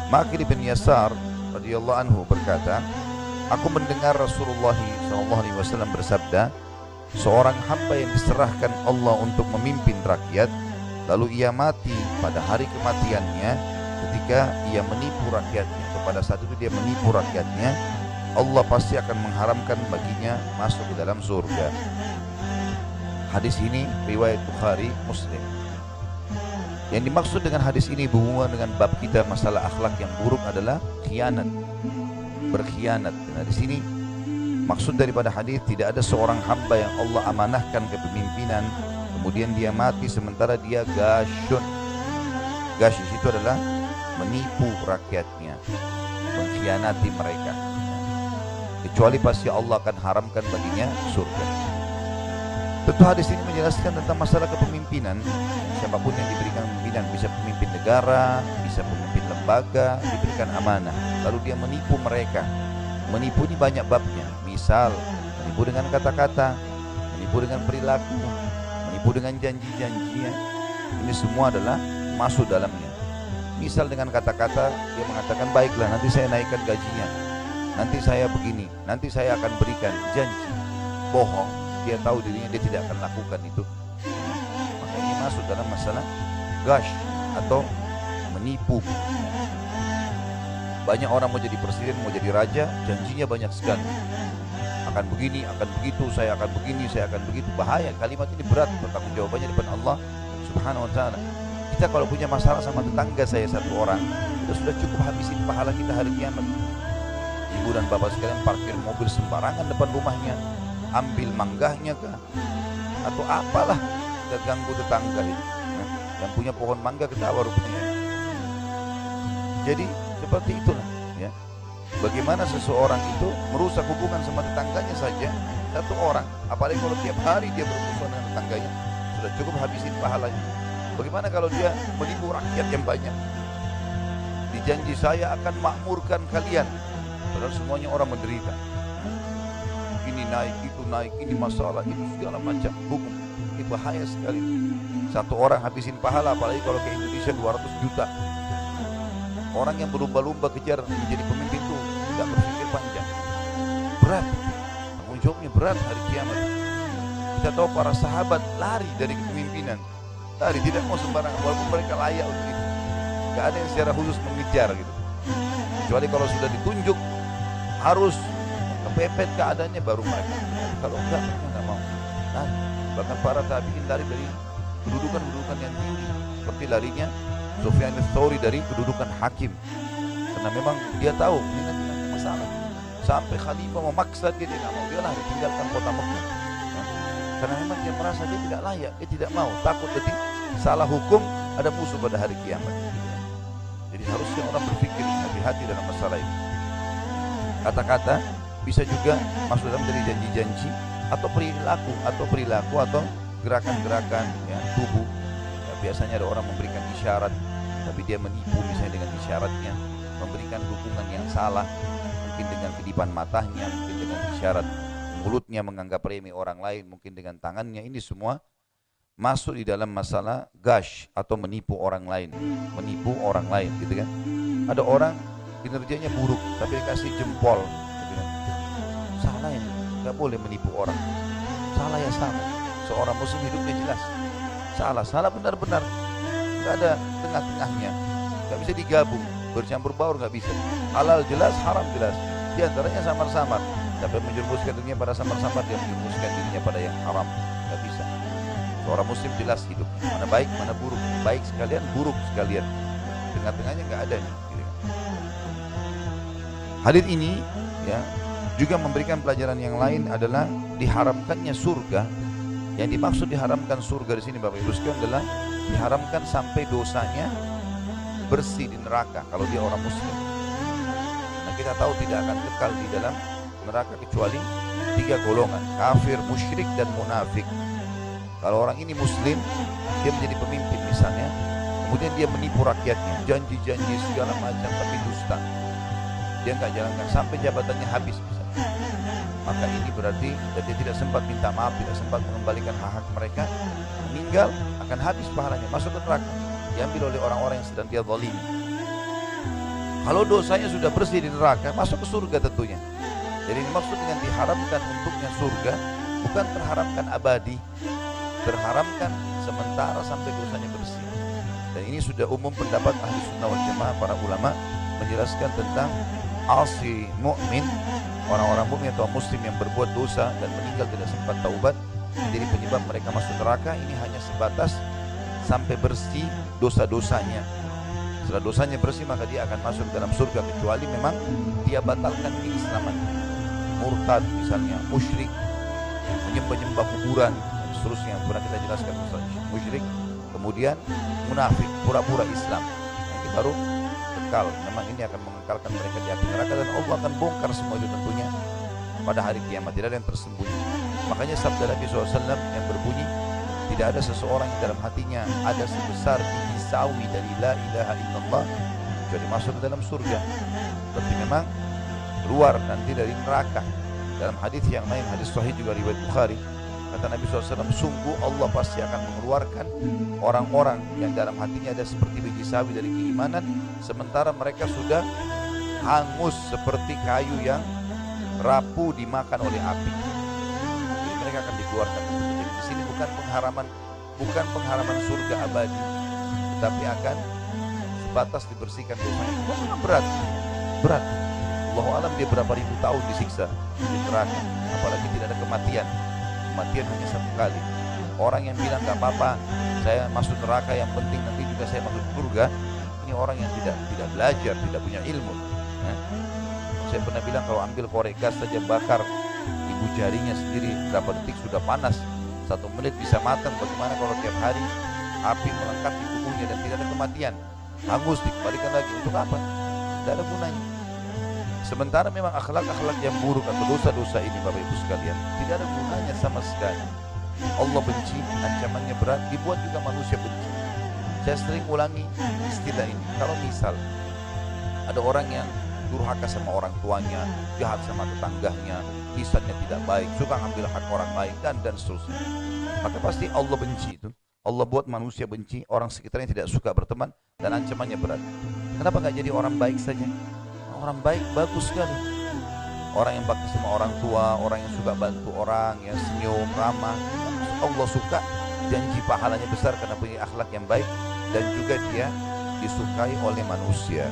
Maqil bin Yasar radhiyallahu anhu berkata, aku mendengar Rasulullah SAW bersabda, seorang hamba yang diserahkan Allah untuk memimpin rakyat, lalu ia mati pada hari kematiannya, ketika ia menipu rakyatnya, pada saat itu dia menipu rakyatnya, Allah pasti akan mengharamkan baginya masuk ke dalam surga. Hadis ini riwayat Bukhari, Muslim. Yang dimaksud dengan hadis ini berhubungan dengan bab kita masalah akhlak yang buruk adalah khianat, berkhianat. Nah, di sini maksud daripada hadis, tidak ada seorang hamba yang Allah amanahkan kepemimpinan kemudian dia mati sementara dia gasyun. Gash itu adalah menipu rakyatnya, mengkhianati mereka, kecuali pasti Allah akan haramkan baginya surga. Tentu hadis ini menjelaskan tentang masalah kepemimpinan. Siapapun yang diberikan pimpinan, bisa pemimpin negara, bisa pemimpin lembaga, diberikan amanah, lalu dia menipu mereka. Menipu ini banyak babnya. Misal menipu dengan kata-kata, menipu dengan perilaku, menipu dengan janji-janjinya. Ini semua adalah masuk dalamnya. Misal dengan kata-kata dia mengatakan, baiklah nanti saya naikkan gajinya, nanti saya begini, nanti saya akan berikan, janji, bohong. Dia tahu dirinya dia tidak akan lakukan itu. Maka ini masuk dalam masalah gash atau menipu. Banyak orang mau jadi presiden, mau jadi raja, janjinya banyak sekali. Akan begini, akan begitu, saya akan begini, saya akan begitu. Bahaya, kalimat ini berat bertanggung jawabannya di depan Allah Subhanahu wa ta'ala. Kita kalau punya masalah sama tetangga saya satu orang, kita sudah cukup habisin pahala kita hari kiamat. Ibu dan bapak sekalian parkir mobil sembarangan depan rumahnya, ambil manggahnya kah atau apalah, kita ganggu tetangga itu. Yang punya pohon mangga ketawa rupanya. Jadi seperti itulah ya. Bagaimana seseorang itu merusak hubungan sama tetangganya saja, satu orang, apalagi kalau tiap hari dia bermusuhan dengan tetangganya, sudah cukup habisin pahalanya. Bagaimana kalau dia menipu rakyat yang banyak, dijanji saya akan makmurkan kalian, padahal semuanya orang menderita. Ini naik, itu naik, ini masalah, itu segala macam hukum. Ini bahaya sekali. Satu orang habisin pahala, apalagi kalau ke Indonesia 200 juta. Orang yang berlumba-lumba kejar menjadi pemimpin itu tidak berpikir panjang. Berat, tanggung jawabnya berat hari kiamat. Kita tahu para sahabat lari dari kepemimpinan, lari, tidak mau sembarangan, walaupun mereka layak untuk itu. Tidak ada yang secara khusus mengejar gitu. Kecuali kalau sudah ditunjuk harus kepepet keadaannya baru mereka. Kalau enggak, mereka enggak mau. Nah, bahkan para tabi'in lari dari kedudukan-kedudukan yang tinggi, seperti larinya Sufyan ats-Tsauri dari kedudukan hakim, karena memang dia tahu ini nanti masalah. Sampai khalifah memaksa dia tidak mau, dia lari tinggalkan kota Mekah. Ya. Karena memang dia merasa dia tidak layak, dia tidak mau, takut nanti salah hukum ada musuh pada hari kiamat. Jadi harusnya orang berpikir hati-hati dalam masalah ini. Kata-kata bisa juga masuk dalam dari janji-janji atau perilaku atau gerakan-gerakan ya, tubuh. Ya, biasanya ada orang memberikan isyarat, tapi dia menipu misalnya dengan isyaratnya, memberikan dukungan yang salah, mungkin dengan kedipan matanya, mungkin dengan isyarat mulutnya, menganggap remeh orang lain, mungkin dengan tangannya. Ini semua masuk di dalam masalah gash atau menipu orang lain, gitu kan. Ada orang kinerjanya buruk tapi dikasih jempol, gitu kan. Salah ya, nggak boleh menipu orang. Salah ya salah. Seorang muslim hidupnya jelas. Salah benar-benar. Nggak ada tengah-tengahnya. Nggak bisa digabung, bercampur baur nggak bisa. Halal jelas, haram jelas. Di antaranya samar-samar. Tapi menjerumuskan dirinya pada samar-samar, dia menjerumuskan dirinya pada yang haram. Nggak bisa. Seorang muslim jelas hidup. Mana baik, mana buruk. Baik sekalian, buruk sekalian. Tengah-tengahnya nggak ada nih. Hadis ini ya juga memberikan pelajaran yang lain, adalah diharamkannya surga. Yang dimaksud diharamkan surga di sini Bapak Ibu sekalian adalah diharamkan sampai dosanya bersih di neraka kalau dia orang muslim. Nah, kita tahu tidak akan kekal di dalam neraka kecuali 3 golongan, kafir, musyrik, dan munafik. Kalau orang ini muslim, dia menjadi pemimpin misalnya, kemudian dia menipu rakyatnya, janji-janji segala macam tapi dusta, dia nggak jalankan sampai jabatannya habis misalnya. Maka ini berarti dia tidak sempat minta maaf, tidak sempat mengembalikan hak-hak mereka, meninggal akan habis pahalanya, masuk ke neraka, diambil oleh orang-orang yang sedang dia zalimi. Kalau dosanya sudah bersih di neraka, masuk ke surga tentunya. Jadi maksud dengan diharamkan untuknya surga, bukan terharamkan abadi, terharamkan sementara sampai dosanya bersih. Dan ini sudah umum pendapat ahli sunnah wal jamaah, para ulama menjelaskan tentang asi mukmin, orang-orang mukmin atau muslim yang berbuat dosa dan meninggal tidak sempat taubat, menjadi penyebab mereka masuk neraka. Ini hanya sebatas sampai bersih dosa-dosanya. Setelah dosanya bersih, maka dia akan masuk dalam surga, kecuali memang dia batalkan keislaman, murtad misalnya, musyrik, menyembah kuburan dan seterusnya yang pernah kita jelaskan, musyrik, kemudian munafik, pura-pura Islam. Nah, ini baru kekal. Memang ini akan mengekalkan mereka di api neraka, dan Allah akan bongkar semua itu tentunya pada hari kiamat. Tidak ada yang tersembunyi. Makanya sabda Nabi SAW yang berbunyi, tidak ada seseorang yang dalam hatinya ada sebesar biji sawi dari la ilaha illallah kecuali masuk ke dalam surga. Berarti memang keluar nanti dari neraka. Dalam hadis yang lain, hadis sahih juga riwayat Bukhari, kata Nabi SAW, sungguh Allah pasti akan mengeluarkan orang-orang yang dalam hatinya ada seperti biji sawi dari keimanan, sementara mereka sudah hangus seperti kayu yang rapuh dimakan oleh api. Jadi mereka akan dikeluarkan. Jadi di sini bukan pengharaman surga abadi, tetapi akan sebatas dibersihkan dosanya. Berat. Allahu alam dia berapa ribu tahun disiksa di neraka, apalagi tidak ada kematian. Kematian hanya satu kali. Orang yang bilang gak apa-apa, saya masuk neraka, yang penting nanti juga saya masuk surga, ini orang yang tidak belajar, tidak punya ilmu. Saya pernah bilang, kalau ambil korek gas saja, bakar ibu jarinya sendiri berapa detik sudah panas, 1 menit bisa matang. Bagaimana kalau tiap hari api melekat di tubuhnya dan tidak ada kematian? Hangus, dikembalikan lagi, untuk apa? Tidak ada gunanya. Sementara memang akhlak-akhlak yang buruk atau dosa-dosa ini, Bapak Ibu sekalian, tidak ada gunanya sama sekali. Allah benci, ancamannya berat, dibuat juga manusia benci. Saya sering ulangi istilah ini. Kalau misal ada orang yang durhaka sama orang tuanya, jahat sama tetangganya, lisannya tidak baik, suka ambil hak orang lain, dan seterusnya, maka pasti Allah benci itu. Allah buat manusia benci, orang sekitarnya tidak suka berteman, dan ancamannya berat. Kenapa nggak jadi orang baik saja? Orang baik bagus sekali. Orang yang bakti sama orang tua, orang yang suka bantu orang, yang senyum, ramah, Allah suka, janji pahalanya besar karena punya akhlak yang baik, dan juga dia disukai oleh manusia.